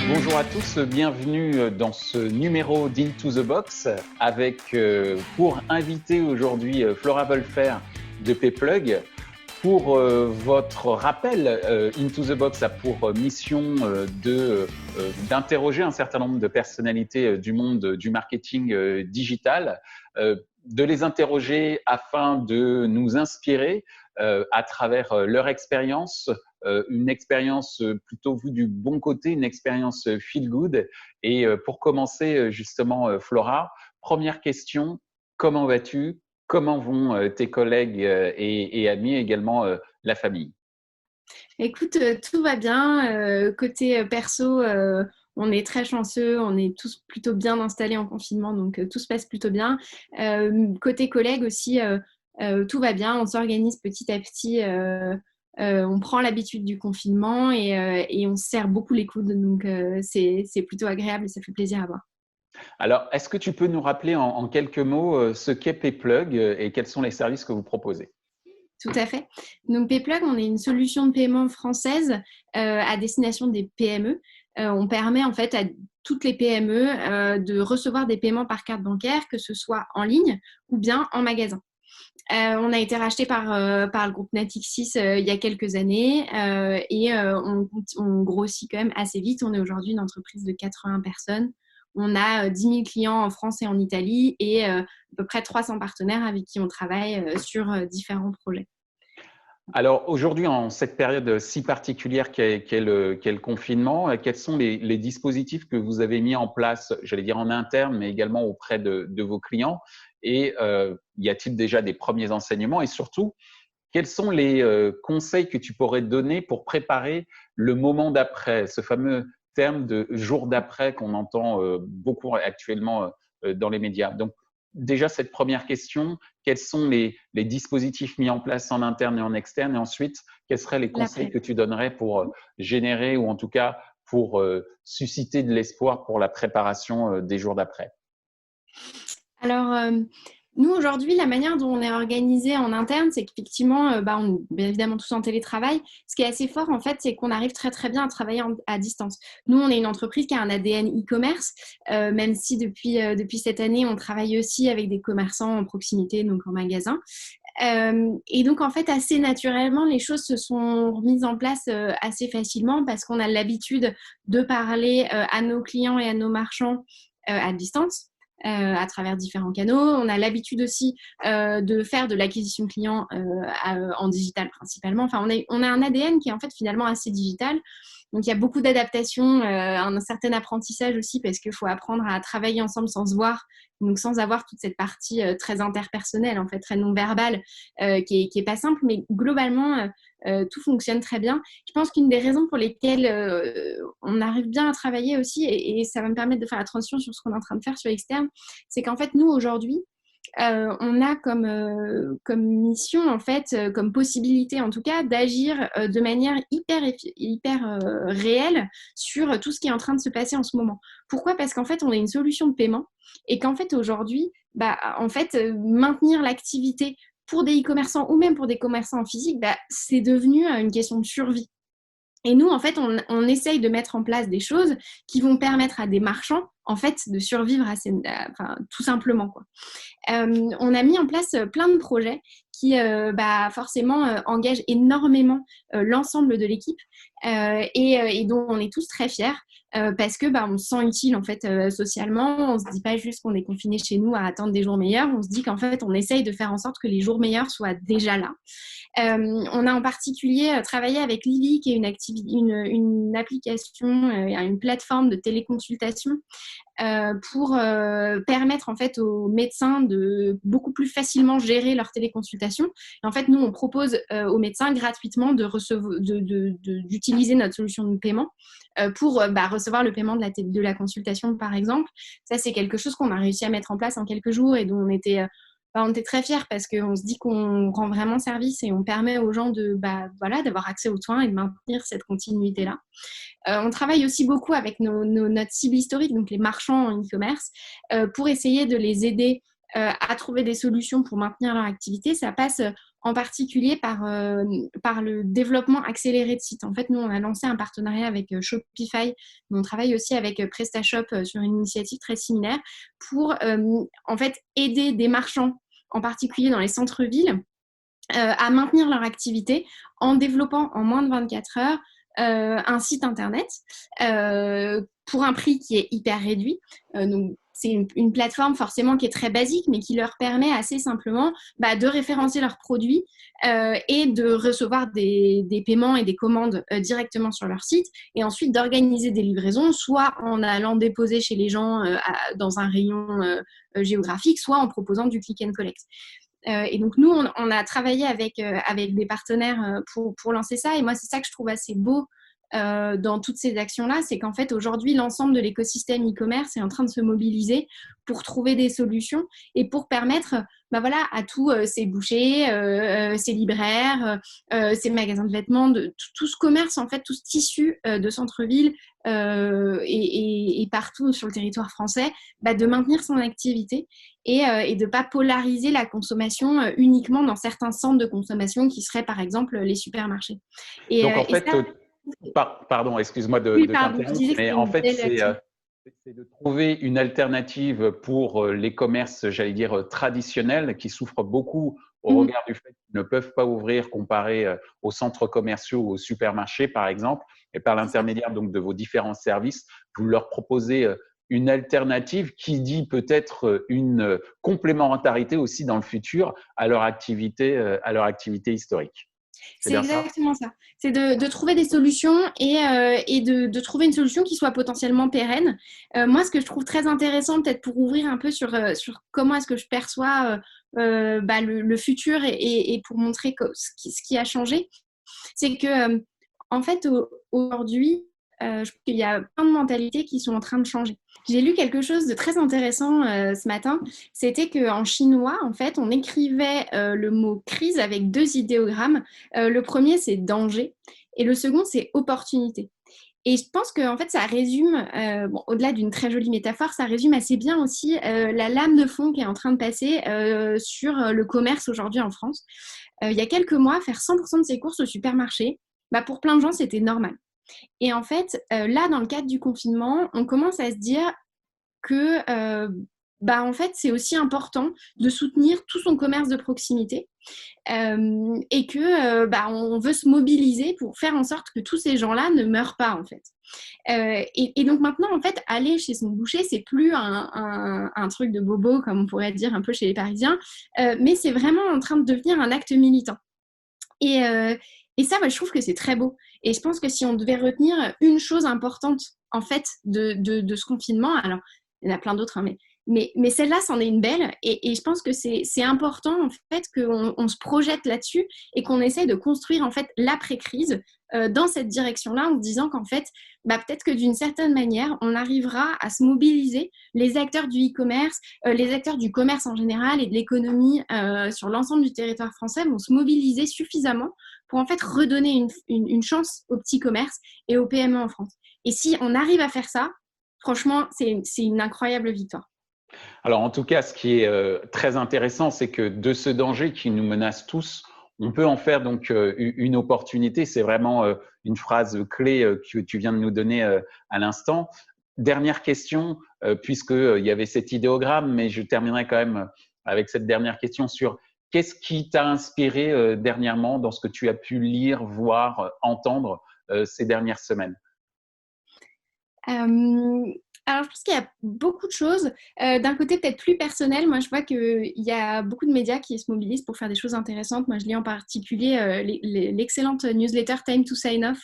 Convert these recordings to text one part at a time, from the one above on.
Bonjour à tous, bienvenue dans ce numéro d'Into the Box avec pour invité aujourd'hui Flora Wolfer de Pplug. Pour votre rappel, Into the Box a pour mission d'interroger un certain nombre de personnalités du monde du marketing digital, de les interroger afin de nous inspirer à travers leur expérience, une expérience plutôt vue du bon côté, une expérience feel good. Et pour commencer, justement, Flora, première question, comment vas-tu ? Comment vont tes collègues et amis, également la famille ? Écoute, tout va bien. Côté perso, on est très chanceux, on est tous plutôt bien installés en confinement, donc tout se passe plutôt bien. Côté collègues aussi, tout va bien, on s'organise petit à petit. On prend l'habitude du confinement et on se serre beaucoup les coudes, donc c'est plutôt agréable et ça fait plaisir à voir. Alors, est-ce que tu peux nous rappeler en quelques mots ce qu'est Pplug et quels sont les services que vous proposez ? Tout à fait. Donc, Pplug, on est une solution de paiement française à destination des PME. On permet en fait à toutes les PME de recevoir des paiements par carte bancaire, que ce soit en ligne ou bien en magasin. On a été racheté par le groupe Natixis il y a quelques années et on grossit quand même assez vite. On est aujourd'hui une entreprise de 80 personnes. On a 10 000 clients en France et en Italie et à peu près 300 partenaires avec qui on travaille sur différents projets. Alors aujourd'hui, en cette période si particulière qu'est le confinement, quels sont les dispositifs que vous avez mis en place, j'allais dire en interne, mais également auprès de vos clients ? Et y a-t-il déjà des premiers enseignements ? Et surtout, quels sont les conseils que tu pourrais donner pour préparer le moment d'après, ce fameux terme de jour d'après qu'on entend beaucoup actuellement dans les médias ? Donc, déjà, cette première question, quels sont les dispositifs mis en place en interne et en externe? Et ensuite, quels seraient les conseils L'après. que tu donnerais pour générer ou en tout cas pour susciter de l'espoir pour la préparation des jours d'après? Alors, nous, aujourd'hui, la manière dont on est organisé en interne, c'est qu'effectivement, on est bien évidemment tous en télétravail. Ce qui est assez fort, en fait, c'est qu'on arrive très, très bien à travailler à distance. Nous, on est une entreprise qui a un ADN e-commerce, même si depuis cette année, on travaille aussi avec des commerçants en proximité, donc en magasin. Et donc, en fait, assez naturellement, les choses se sont remises en place assez facilement parce qu'on a l'habitude de parler à nos clients et à nos marchands à distance. À travers différents canaux. On a l'habitude aussi de faire de l'acquisition client en digital principalement. Enfin, on a un ADN qui est en fait finalement assez digital. Donc, il y a beaucoup d'adaptations, un certain apprentissage aussi parce qu'il faut apprendre à travailler ensemble sans se voir, donc sans avoir toute cette partie très interpersonnelle, en fait, très non-verbale, qui est pas simple. Mais globalement, tout fonctionne très bien. Je pense qu'une des raisons pour lesquelles on arrive bien à travailler aussi, et ça va me permettre de faire la transition sur ce qu'on est en train de faire sur l'externe, c'est qu'en fait, nous, aujourd'hui, on a comme mission, en fait, comme possibilité en tout cas, d'agir de manière hyper réelle sur tout ce qui est en train de se passer en ce moment. Pourquoi ? Parce qu'en fait, on est une solution de paiement et qu'en fait, aujourd'hui, maintenir l'activité pour des e-commerçants ou même pour des commerçants en physique, c'est devenu une question de survie. Et nous, en fait, on essaye de mettre en place des choses qui vont permettre à des marchands, en fait, de survivre tout simplement, quoi. On a mis en place plein de projets qui forcément engagent énormément l'ensemble de l'équipe et dont on est tous très fiers parce que on se sent utile en fait socialement. On se dit pas juste qu'on est confiné chez nous à attendre des jours meilleurs. On se dit qu'en fait on essaye de faire en sorte que les jours meilleurs soient déjà là. On a en particulier travaillé avec Livy, qui est une application, une plateforme de téléconsultation pour permettre en fait aux médecins de beaucoup plus facilement gérer leur téléconsultation. Et en fait, nous, on propose aux médecins gratuitement d'utiliser notre solution de paiement pour recevoir le paiement de la consultation, par exemple. Ça, c'est quelque chose qu'on a réussi à mettre en place en quelques jours et dont on était très fiers parce qu'on se dit qu'on rend vraiment service et on permet aux gens d'avoir accès aux soins et de maintenir cette continuité-là. On travaille aussi beaucoup avec notre cible historique, donc les marchands en e-commerce, pour essayer de les aider à trouver des solutions pour maintenir leur activité. Ça passe en particulier par le développement accéléré de sites. En fait, nous, on a lancé un partenariat avec Shopify, mais on travaille aussi avec PrestaShop sur une initiative très similaire pour en fait aider des marchands, en particulier dans les centres-villes, à maintenir leur activité en développant en moins de 24 heures un site internet pour un prix qui est hyper réduit. Donc, c'est une plateforme forcément qui est très basique, mais qui leur permet assez simplement de référencer leurs produits et de recevoir des paiements et des commandes directement sur leur site, et ensuite d'organiser des livraisons, soit en allant déposer chez les gens dans un rayon géographique, soit en proposant du click and collect. Et donc, nous, on a travaillé avec des partenaires pour lancer ça. Et moi, c'est ça que je trouve assez beau dans toutes ces actions-là, c'est qu'en fait, aujourd'hui, l'ensemble de l'écosystème e-commerce est en train de se mobiliser pour trouver des solutions et pour permettre à tous ces bouchers, ces libraires, ces magasins de vêtements, tout ce commerce, en fait, tout ce tissu de centre-ville et partout sur le territoire français, de maintenir son activité et de ne pas polariser la consommation uniquement dans certains centres de consommation qui seraient, par exemple, les supermarchés. Donc, en fait, ça, pardon, excuse-moi de t'interrompre, mais en fait, c'est de trouver une alternative pour les commerces, j'allais dire, traditionnels, qui souffrent beaucoup au regard du fait qu'ils ne peuvent pas ouvrir comparé aux centres commerciaux ou aux supermarchés, par exemple, et par l'intermédiaire donc de vos différents services, vous leur proposez une alternative qui dit peut-être une complémentarité aussi dans le futur à leur activité historique. C'est exactement ça. C'est de trouver des solutions et de trouver une solution qui soit potentiellement pérenne. Moi, ce que je trouve très intéressant, peut-être pour ouvrir un peu sur comment est-ce que je perçois le futur et pour montrer ce qui a changé, c'est que en fait, aujourd'hui, je trouve qu'il y a plein de mentalités qui sont en train de changer. J'ai lu quelque chose de très intéressant ce matin. C'était qu'en chinois, en fait, on écrivait le mot crise avec 2 idéogrammes. Le premier, c'est danger, et le second, c'est opportunité. Et je pense que en fait, ça résume, au-delà d'une très jolie métaphore, ça résume assez bien aussi la lame de fond qui est en train de passer sur le commerce aujourd'hui en France. Il y a quelques mois, faire 100% de ses courses au supermarché, pour plein de gens, c'était normal. Et en fait, là, dans le cadre du confinement, on commence à se dire que en fait, c'est aussi important de soutenir tout son commerce de proximité et que on veut se mobiliser pour faire en sorte que tous ces gens-là ne meurent pas, en fait. Et donc maintenant, en fait, aller chez son boucher, c'est plus un truc de bobo, comme on pourrait dire un peu chez les Parisiens, mais c'est vraiment en train de devenir un acte militant. Et ça, je trouve que c'est très beau. Et je pense que si on devait retenir une chose importante, en fait, de ce confinement, alors, il y en a plein d'autres, hein, mais celle-là, c'en est une belle. Et je pense que c'est important, en fait, qu'on se projette là-dessus et qu'on essaie de construire, en fait, l'après-crise dans cette direction-là, en se disant qu'en fait, peut-être que d'une certaine manière, on arrivera à se mobiliser, les acteurs du e-commerce, les acteurs du commerce en général et de l'économie sur l'ensemble du territoire français vont se mobiliser suffisamment pour en fait redonner une chance au petit commerce et aux PME en France. Et si on arrive à faire ça, franchement, c'est une incroyable victoire. Alors, en tout cas, ce qui est très intéressant, c'est que de ce danger qui nous menace tous, on peut en faire donc une opportunité. C'est vraiment une phrase clé que tu viens de nous donner à l'instant. Dernière question, puisqu'il y avait cet idéogramme, mais je terminerai quand même avec cette dernière question sur qu'est-ce qui t'a inspiré dernièrement dans ce que tu as pu lire, voir, entendre ces dernières semaines? Alors, je pense qu'il y a beaucoup de choses. D'un côté, peut-être plus personnel, moi, je vois qu'il y a beaucoup de médias qui se mobilisent pour faire des choses intéressantes. Moi, je lis en particulier l'excellente newsletter Time to Sign Off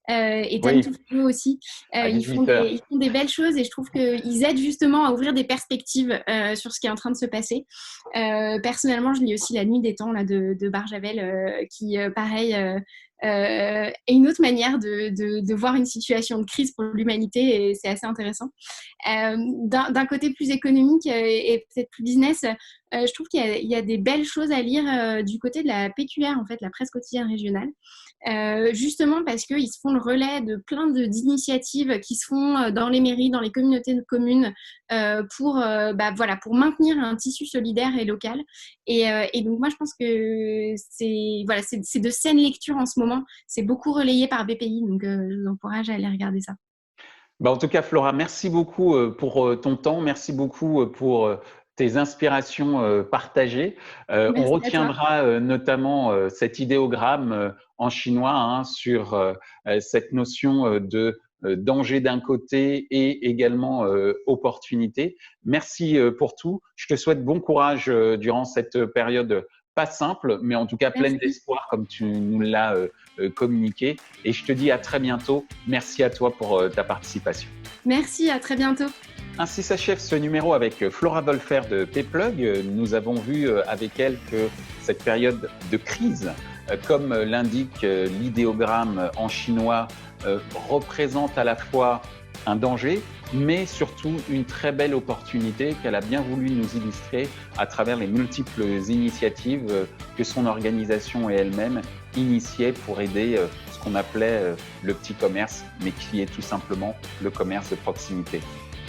et Time to Follow aussi. Ils font des belles choses et je trouve qu'ils aident justement à ouvrir des perspectives sur ce qui est en train de se passer. Personnellement, je lis aussi La Nuit des Temps là, de Barjavel qui, pareil… et une autre manière de voir une situation de crise pour l'humanité, et c'est assez intéressant. D'un côté plus économique et peut-être plus business, je trouve qu'il y a des belles choses à lire du côté de la PQR, en fait, la presse quotidienne régionale. Justement parce qu'ils se font le relais de plein d'initiatives qui se font dans les mairies, dans les communautés de communes pour maintenir un tissu solidaire et local. Et donc moi je pense que c'est de saine lecture en ce moment. C'est beaucoup relayé par BPI, donc je vous encourage à aller regarder ça. En tout cas, Flora, merci beaucoup pour ton temps, merci beaucoup pour tes inspirations partagées. On Merci à toi. retiendra notamment cet idéogramme en chinois sur cette notion de danger d'un côté et également opportunité. Merci pour tout. Je te souhaite bon courage durant cette période pas simple, mais en tout cas pleine Merci. d'espoir comme tu nous l'as communiqué. Et je te dis à très bientôt. Merci à toi pour ta participation. Merci, à très bientôt. Ainsi s'achève ce numéro avec Flora Wolfer de Pplug. Nous avons vu avec elle que cette période de crise, comme l'indique l'idéogramme en chinois, représente à la fois un danger, mais surtout une très belle opportunité qu'elle a bien voulu nous illustrer à travers les multiples initiatives que son organisation et elle-même initiaient pour aider ce qu'on appelait le petit commerce, mais qui est tout simplement le commerce de proximité.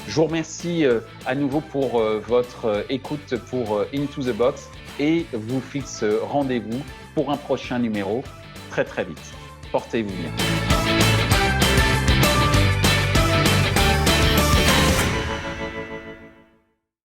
Je vous remercie à nouveau pour votre écoute pour Into the Box et vous fixe rendez-vous pour un prochain numéro très très vite. Portez-vous bien.